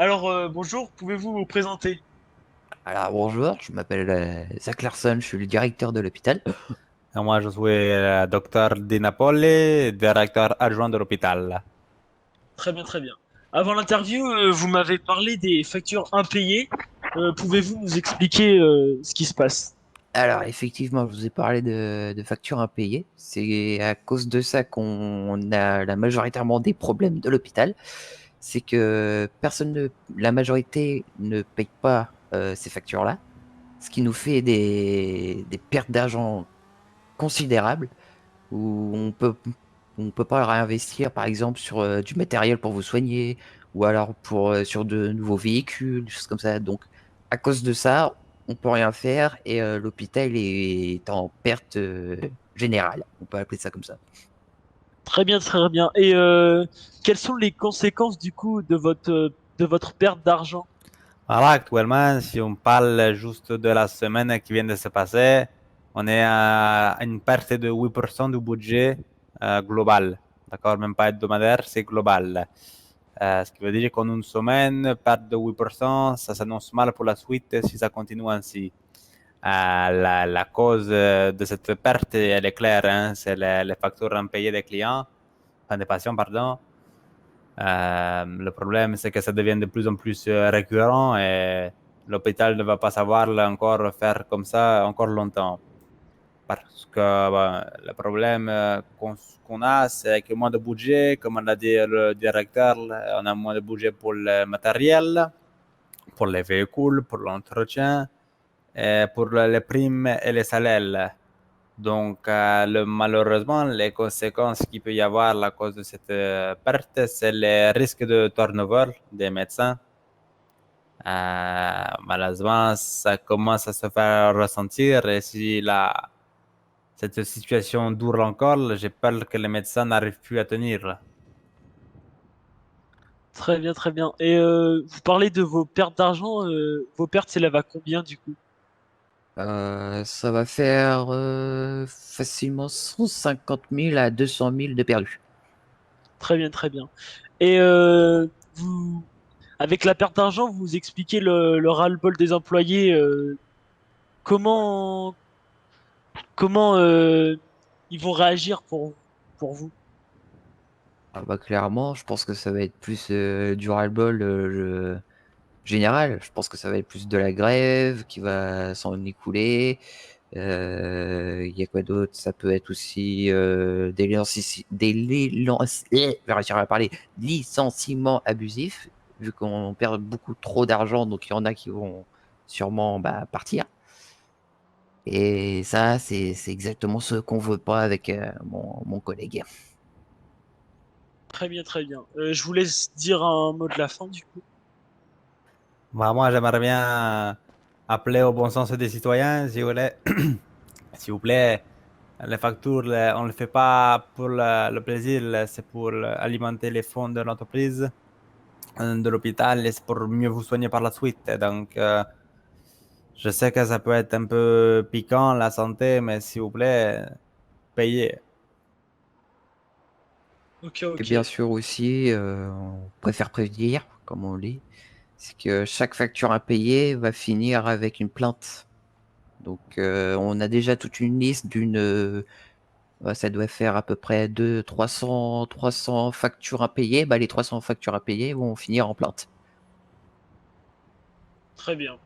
Alors, bonjour, pouvez-vous vous présenter? Alors bonjour, je m'appelle Zach Larson, je suis le directeur de l'hôpital. Et moi, je suis le docteur Di Napoli, directeur adjoint de l'hôpital. Très bien, très bien. Avant l'interview, vous m'avez parlé des factures impayées. Pouvez-vous nous expliquer ce qui se passe? Alors effectivement, je vous ai parlé de factures impayées. C'est à cause de ça qu'on a la majoritairement des problèmes de l'hôpital. C'est que la majorité ne paye pas ces factures-là, ce qui nous fait des pertes d'argent considérables où on peut pas réinvestir par exemple sur du matériel pour vous soigner ou alors sur de nouveaux véhicules, des choses comme ça. Donc à cause de ça, on peut rien faire et l'hôpital est en perte générale. On peut appeler ça comme ça. Très bien, très bien. Et quelles sont les conséquences du coup de votre perte d'argent? Voilà, actuellement, si on parle juste de la semaine qui vient de se passer, on est à une perte de 8% du budget global. D'accord? Même pas hebdomadaire, c'est global. Ce qui veut dire qu'en une semaine, perte de 8%, ça s'annonce mal pour la suite si ça continue ainsi. La cause de cette perte, elle est claire, hein, c'est les factures impayées des clients, enfin des patients, pardon. Le problème, c'est que ça devient de plus en plus récurrent et l'hôpital ne va pas savoir encore faire comme ça encore longtemps. Parce que le problème qu'on a, c'est que moins de budget, comme on l'a dit le directeur, on a moins de budget pour le matériel, pour les véhicules, pour l'entretien, et pour les primes et les salaires. Donc, malheureusement, les conséquences qu'il peut y avoir à cause de cette perte, c'est le risque de turnover des médecins. Malheureusement, ça commence à se faire ressentir et si cette situation dure encore, j'ai peur que les médecins n'arrivent plus à tenir. Très bien, très bien. Et vous parlez de vos pertes d'argent. Vos pertes s'élèvent à combien du coup? Ça va faire facilement 150 000 à 200 000 de perdus. Très bien, très bien. Et vous, avec la perte d'argent, vous expliquez le ras-le-bol des employés. Comment comment ils vont réagir pour vous? Ah bah clairement, je pense que ça va être plus du ras-le-bol général. Je pense que ça va être plus de la grève qui va s'en écouler. Il y a quoi d'autre? Ça peut être aussi je vais réussir à parler, licenciements abusifs, vu qu'on perd beaucoup trop d'argent, donc il y en a qui vont sûrement partir. Et ça, c'est exactement ce qu'on veut pas avec mon collègue. Très bien, très bien. Je vous laisse dire un mot de la fin du coup. Bah, moi, j'aimerais bien appeler au bon sens des citoyens, si vous voulez. S'il vous plaît, les factures, on ne le fait pas pour le plaisir, c'est pour alimenter les fonds de l'entreprise, de l'hôpital, et c'est pour mieux vous soigner par la suite. Donc, je sais que ça peut être un peu piquant, la santé, mais s'il vous plaît, payez. Ok, Et ok. bien sûr aussi, on préfère prévenir, comme on dit, c'est que chaque facture impayée va finir avec une plainte. Donc, on a déjà toute une liste ça doit faire à peu près 300 factures impayées. Bah, les 300 factures impayées vont finir en plainte. Très bien.